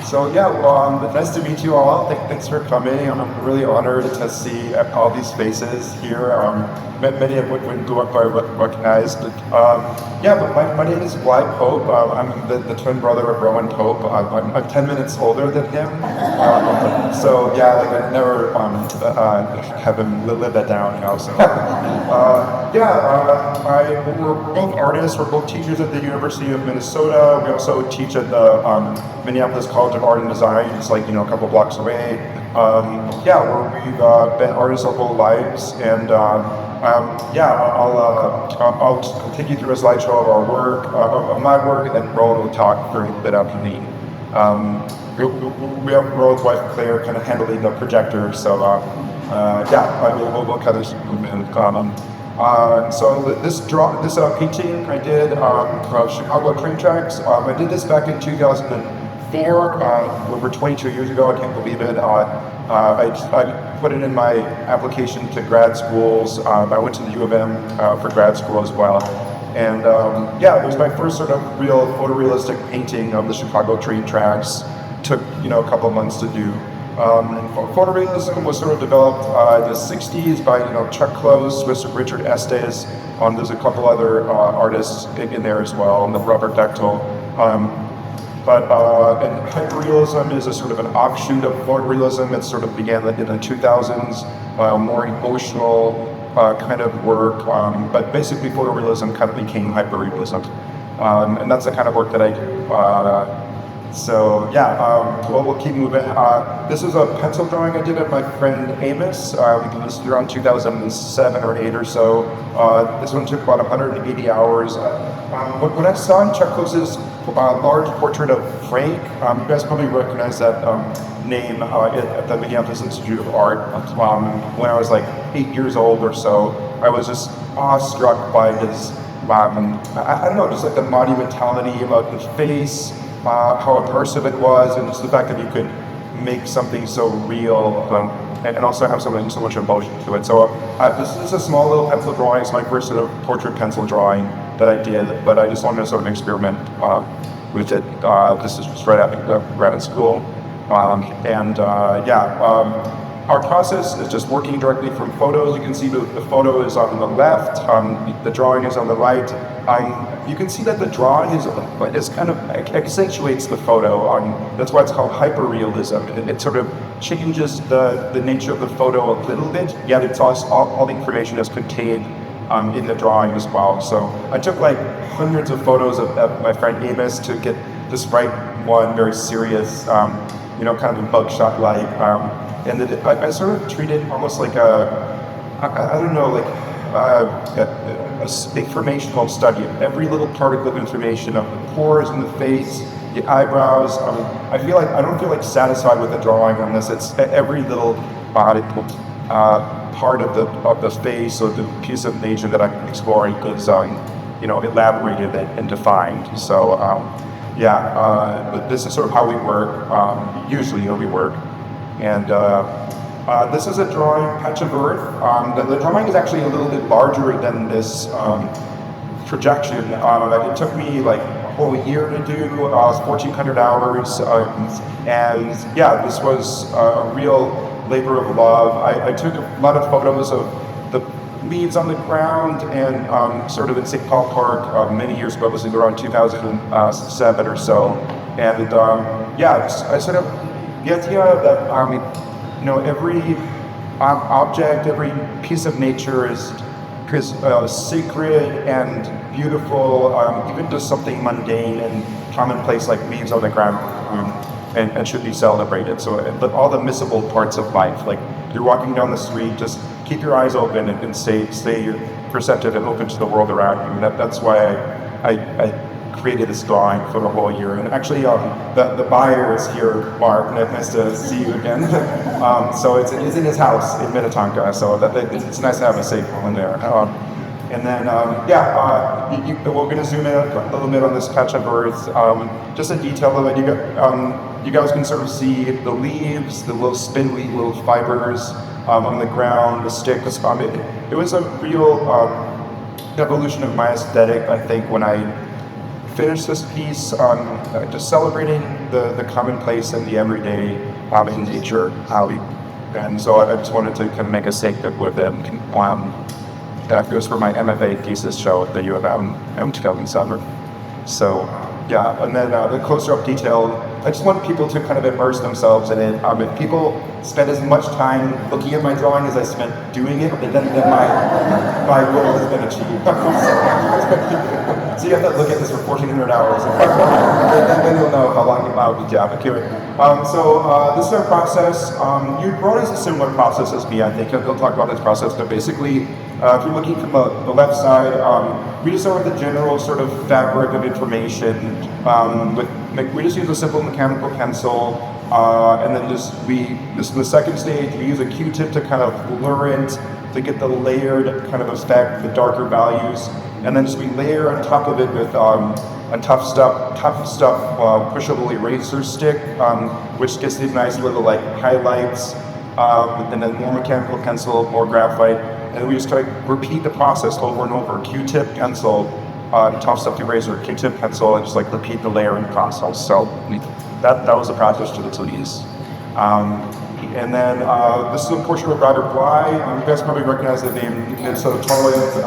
So yeah, nice to meet you all. Thanks for coming. I'm really honored to see all these faces here. Many of which wouldn't go up I recognize. But yeah, but my name is Bly Pope. I'm the twin brother of Rowan Pope. I'm 10 minutes older than him. So yeah, like I never have him live that down, you know. So we're both artists. We're both teachers at the University of Minnesota. We also teach at the Minneapolis College of Art and Design. It's like, you know, a couple blocks away. We've been artists our whole lives, and I'll take you through a slideshow of our work, of my work, and then Rowan will talk for a little bit after me. We have Rowan's wife Claire kind of handling the projector, so we'll kind of move in. So this painting I did Chicago train tracks. I did this back in 2004, over 22 years ago. I can't believe it. I put it in my application to grad schools. I went to the U of M for grad school as well. And it was my first sort of real photorealistic painting of the Chicago train tracks. Took, you know, a couple months to do. Photorealism was sort of developed in the 60s by, you know, Chuck Close, Richard Estes. There's a couple other artists in there as well, and the Robert Dechtel. And hyperrealism is a sort of an offshoot of photorealism. It sort of began in the 2000s, more emotional kind of work. But basically, photorealism kind of became hyperrealism, and that's the kind of work that I do. We'll keep moving. This is a pencil drawing I did of my friend Amos. This was around 2007 or 8 or so. This one took about 180 hours. When I saw Chuck Close's large portrait of Frank, you guys probably recognize that name at the Minneapolis Institute of Art. When I was like 8 years old or so, I was just awestruck by his, I don't know, just like the monumentality about his face, how immersive it was, and just the fact that you could make something so real and also have so much emotion to it. So this is a small little pencil drawing. It's my first sort of portrait pencil drawing that I did, but I just wanted to sort of experiment with it. This is just right after grad school. Our process is just working directly from photos. You can see the photo is on the left, the drawing is on the right. You can see that the drawing is kind of accentuates the photo. That's why it's called hyperrealism. It sort of changes the nature of the photo a little bit, yet it's all the information is contained in the drawing as well. So I took like hundreds of photos of my friend Amos to get this right one, very serious, kind of a mugshot-like. And I sort of treat it almost like informational study of every little particle of information, of the pores in the face, the eyebrows. I don't feel like satisfied with the drawing unless it's every little part of the face or the piece of nature that I'm exploring is elaborated and defined. So but this is sort of how we work. Usually we work. And this is a drawing, Patch of Earth. The drawing is actually a little bit larger than this projection. It took me like a whole year to do, 1,400 hours. This was a real labor of love. I took a lot of photos of the leaves on the ground and sort of in St. Paul Park many years ago. It was around 2007 or so. And I sort of, the idea that every object, every piece of nature is sacred and beautiful, even just something mundane and commonplace like leaves on the ground, and should be celebrated. So, but all the missable parts of life, like you're walking down the street, just keep your eyes open and stay perceptive and open to the world around you. And that's why I created this drawing for the whole year. And actually, the buyer is here, Mark. Nice to see you again. So it's in his house in Minnetonka. So it's nice to have a safe one there. And then, we're going to zoom in a little bit on this Patch of Earth. Just a detail of it. You guys can sort of see the leaves, the little spindly little fibers on the ground, the sticks. It was a real evolution of my aesthetic, I think, when I finished this piece just celebrating the commonplace and the everyday in nature. And so I just wanted to kind of make a statement with it. That goes for my MFA thesis show at the U of M in 2007. So, yeah, and then the closer up detail, I just want people to kind of immerse themselves in it. If people spend as much time looking at my drawing as I spent doing it, then my goal has been achieved. So you have to look at this for 1,400 hours, and then you'll know how long I'll be anyway. This is our process. You wrote us a similar process as me, I think. He'll talk about this process, but basically, if you're looking from the left side, we just start with the general sort of fabric of information. We just use a simple mechanical pencil, and then this is the second stage. We use a Q-tip to kind of blur it, to get the layered kind of effect, the darker values, and then just we layer on top of it with a tough stuff pushable eraser stick, which gets these nice little like highlights, and then more mechanical pencil, more graphite, and we just try to repeat the process over and over. Q-tip pencil, tough stuff eraser, Q-tip pencil, and just like repeat the layering process. So that was the process to the Tooties. And then this is a portrait of Robert Bly. You guys probably recognize the name. It's a toilet,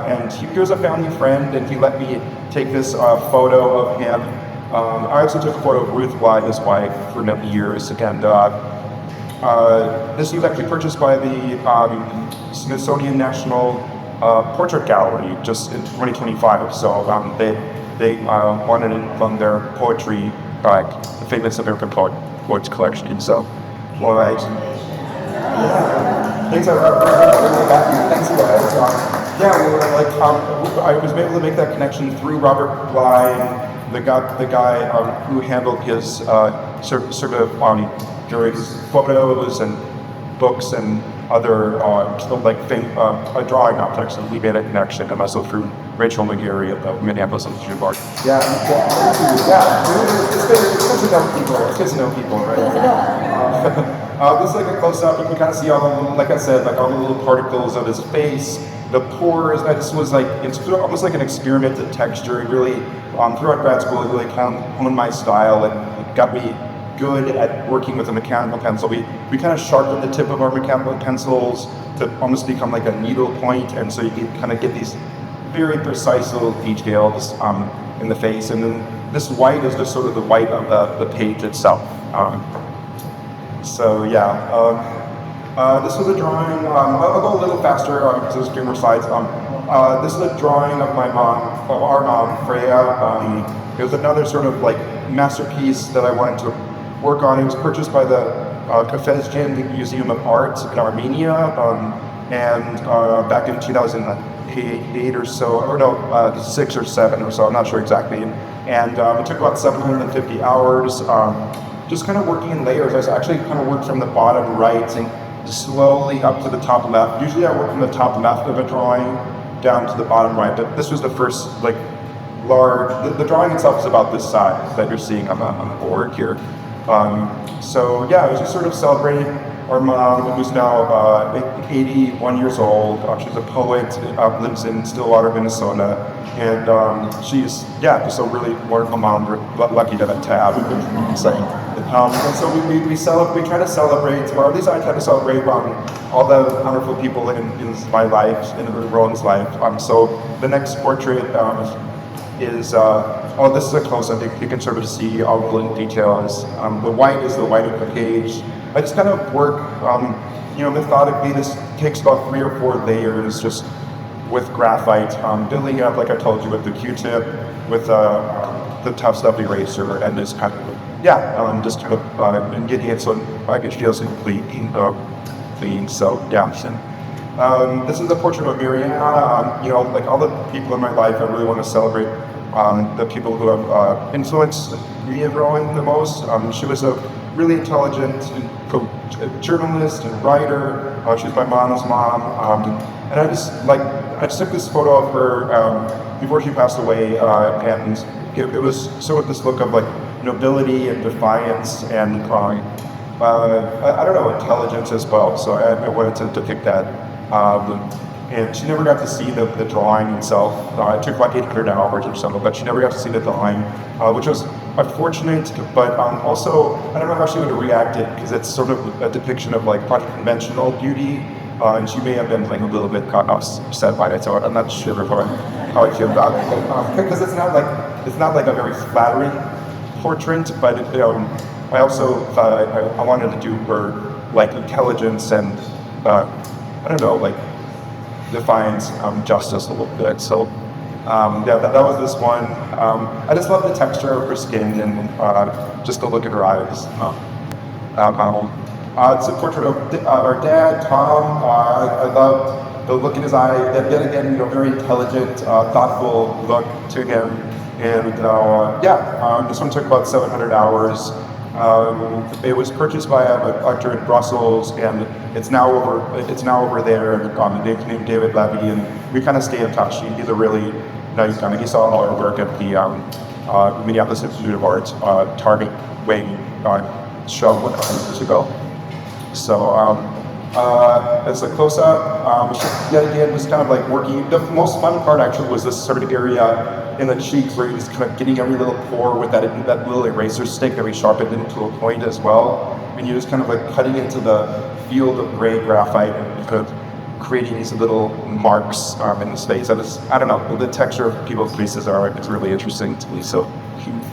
and he was a family friend, and he let me take this photo of him. I also took a photo of Ruth Bly, his wife, for many years. And this was actually purchased by the Smithsonian National Portrait Gallery just in 2025. So they wanted it from their poetry, the famous American poets collection. So, well, thanks guys. Yeah, we were like, I was able to make that connection through Robert Bly, the guy who handled his sort of Jerry's photos and books and other drawing objects, and we made a connection, and also through Rachel McGarry of the Minneapolis Institute of Art. Yeah, it's good to know people. It's good to know people, right? This is like a close-up. You can kind of see all the, like I said, like all the little particles of his face. The pores. This was like, it's almost like an experiment at texture. It really, throughout grad school, it really kind of honed my style and it got me good at working with a mechanical pencil. We kind of sharpened the tip of our mechanical pencils to almost become like a needle point, and so you can kind of get these very precise little details in the face. And then this white is just sort of the white of the page itself. This was a drawing. I'll go a little faster because there's few more slides. This is a drawing of my mom, of our mom, Freya. It was another sort of like masterpiece that I wanted to work on. It was purchased by the Kafezjan Museum of Art in Armenia, and back in 2008 or so, or no, 6 or 7 or so, I'm not sure exactly. And it took about 750 hours, just kind of working in layers. I actually kind of worked from the bottom right and slowly up to the top left. Usually I work from the top left of a drawing down to the bottom right, but this was the first like large, the drawing itself is about this size that you're seeing on the board here. So yeah, I was just sort of celebrating our mom, who's now 81 years old. She's a poet, lives in Stillwater, Minnesota, and she's, yeah, just a really wonderful mom. We're lucky to have. And so we try to celebrate, or at least I try to celebrate all the wonderful people in my life, in Rowan's life. So the next portrait is, this is a close-up. You can sort of see all the little details. The white is the white of the page. I just kind of work, methodically. This takes about 3 or 4 layers, just with graphite, building up, like I told you, with the Q-tip, with the tough stuff eraser, and just kind of, just kind of getting it so it feels complete, clean. So yeah. This is a portrait of Miriam. Like all the people in my life, I really want to celebrate the people who have influenced me growing the most. She was a really intelligent journalist and writer. She's my mom's mom. And I just took this photo of her before she passed away, and it was sort of this look of like nobility and defiance and intelligence as well. So I wanted to depict that. and she never got to see the drawing itself. It took like 800 hours or so, but she never got to see the drawing, which was unfortunate, but also, I don't know how she would have reacted, because it's sort of a depiction of like unconventional beauty, and she may have been like a little bit upset by it, so I'm not sure how I feel about it, because it's not like a very flattering portrait, but I also thought I wanted to do her like intelligence and I don't know, like defines justice a little bit. So yeah, that was this one. I just love the texture of her skin and just the look at her eyes. It's a portrait of our dad, Tom. I loved the look in his eye. Yet again, very intelligent, thoughtful look to him. And yeah, this one took about 700 hours. It was purchased by a collector in Brussels, and it's now over there. Named David Levy, and we kind of stay in touch. He's a really nice guy. He saw all our work at the Minneapolis Institute of Art Target Wing show a couple years ago. So as a close-up, yet again, was kind of like working. The most fun part actually was this sort of area in the cheeks where he was kind of getting every little pore with that little eraser stick that we sharpened into a point as well. And you're just kind of like cutting into the field of gray graphite and kind of creating these little marks in his face. I don't know, the texture of people's faces it's really interesting to me. So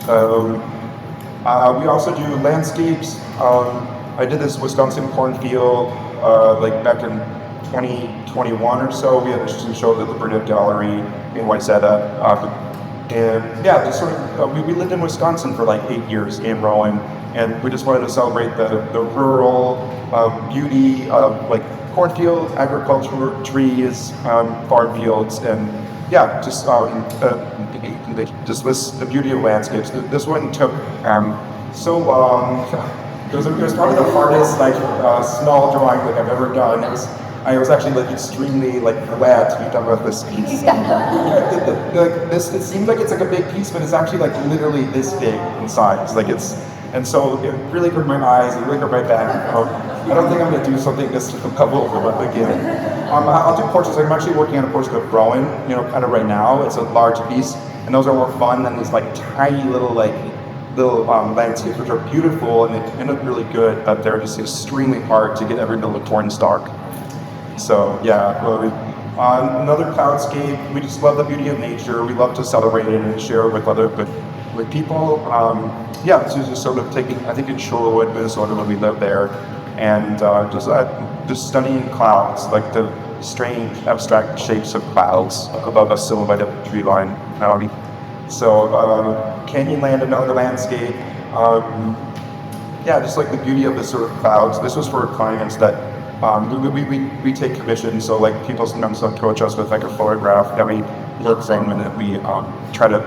we also do landscapes. I did this Wisconsin cornfield like back in 2021 or so. We had a show at the Burnett Gallery in Wayzata. And yeah, just sort of, we lived in Wisconsin for like 8 years in Rowan, and we just wanted to celebrate the rural beauty of like cornfield, agriculture, trees, farm fields, and yeah, just the beauty of landscapes. This one took so long. It was probably the hardest small drawing that I've ever done. I was actually extremely glad to be done with this piece. It seems like it's like a big piece, but it's actually literally this big in size. And so it really hurt my eyes, it really hurt my back. I don't think I'm going to do something this level again. I'll do portraits. I'm actually working on a portrait of Rowan, kind of right now. It's a large piece, and those are more fun than these tiny little landscapes, which are beautiful and they end up really good, but they're just extremely hard to get every little corn stalk. So yeah, another cloudscape. We just love the beauty of nature. We love to celebrate it and share it with people. Yeah, this is just sort of taking, I think in Shorewood, Minnesota, when we lived there, and just studying clouds, like the strange abstract shapes of clouds above a silhouette of a tree line. So Canyonland, another landscape. Yeah, just like the beauty of the sort of clouds. This was for clients that we take commissions, so people sometimes approach us with a photograph that we look from and that we try to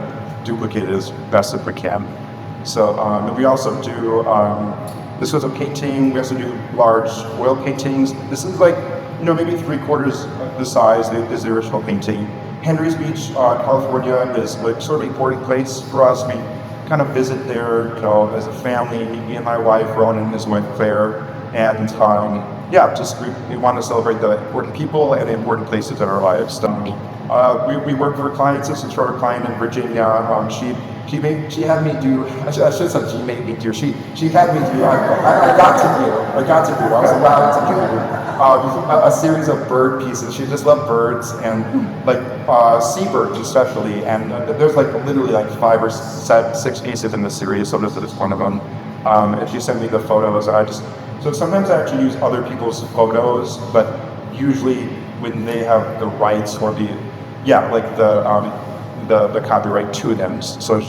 duplicate it as best as we can. So we also do, this was a painting. We also do large oil paintings. This is maybe 3/4 the size as the original painting. Henry's Beach, California is sort of an important place for us. We kind of visit there, as a family, me and my wife, Ronan and his wife Claire, and yeah, just we want to celebrate the important people and the important places in our lives. We work for clients. This is for a client in Virginia. She had me do. I should have said she made me do. She had me do. I got to do. I was allowed to do a series of bird pieces. She just loved birds and seabirds especially. And there's literally 5 or 6 pieces in the series. So this is one of them. And she sent me the photos. So sometimes I actually use other people's photos, but usually when they have the rights or the copyright to them. So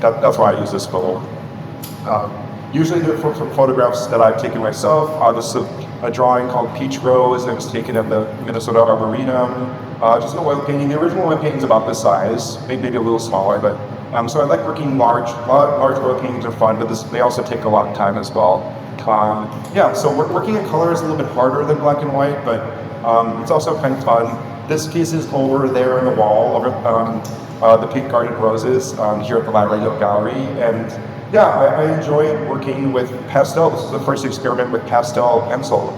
that's why I use this photo. Usually for photographs that I've taken myself, this is a drawing called Peach Rose that was taken at the Minnesota Arboretum. Just an oil painting. The original oil painting is about this size, maybe a little smaller, but so I like working large oil paintings are fun, but they also take a lot of time as well. Yeah, so working in color is a little bit harder than black and white, but it's also kind of fun. This piece is over there on the wall, over the Pink Garden Roses here at the Lowry Gallery, and yeah, I enjoyed working with pastel. This is the first experiment with pastel pencil.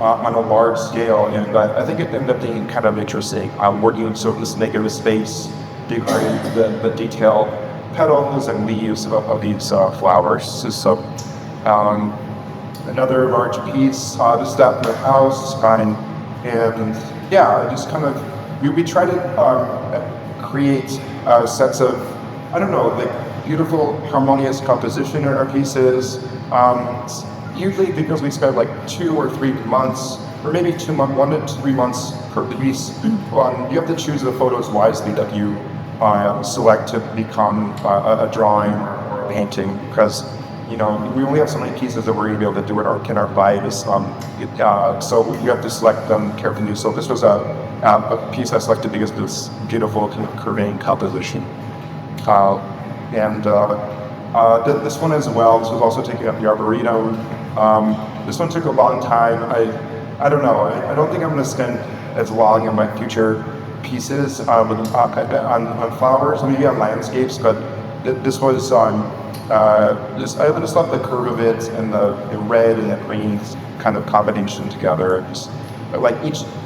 on a large scale, and I think it ended up being kind of interesting. Working in sort of this negative space, decorating the detailed petals and leaves of these flowers. So another large piece, just at my house, and yeah, just kind of we try to create sets of, I don't know, like beautiful harmonious composition in our pieces. Usually because we spend like 2 or 3 months, or maybe 2 months, 1 to 3 months per piece. You have to choose the photos wisely that you select to become a drawing or a painting, because we only have so many pieces that we're going to be able to do in our lives. So you have to select them carefully. So this was a piece I selected because of this beautiful kind of curving composition. This one as well. This was also taken up the Arboretum. This one took a long time. I don't know. I don't think I'm going to spend as long in my future pieces on flowers, maybe on landscapes, but this was on. I just love the curve of it and the red and the green kind of combination together. Like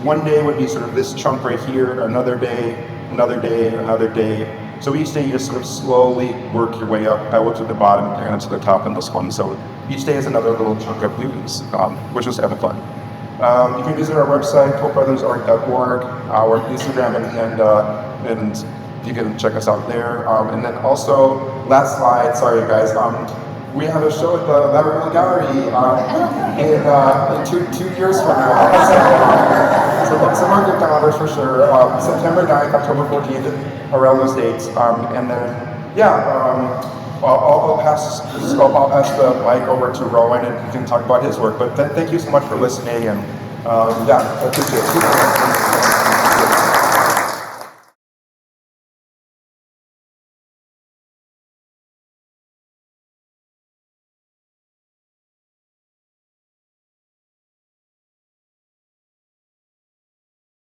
one day would be sort of this chunk right here, another day, another day, another day. So each day you just sort of slowly work your way up to the bottom and to the top in this one. So each day is another little chunk of leaves, which was kind of fun. You can visit our website, popebrothersart.org, our Instagram, and you can check us out there. And then also, last slide, sorry guys, we have a show at the Lowry Gallery in 2 years from now. So some are good calendars for sure. September 9th, October 14th, around those dates. And then, yeah, I'll pass the mic over to Rowan and he can talk about his work. But thank you so much for listening, and yeah, I appreciate it.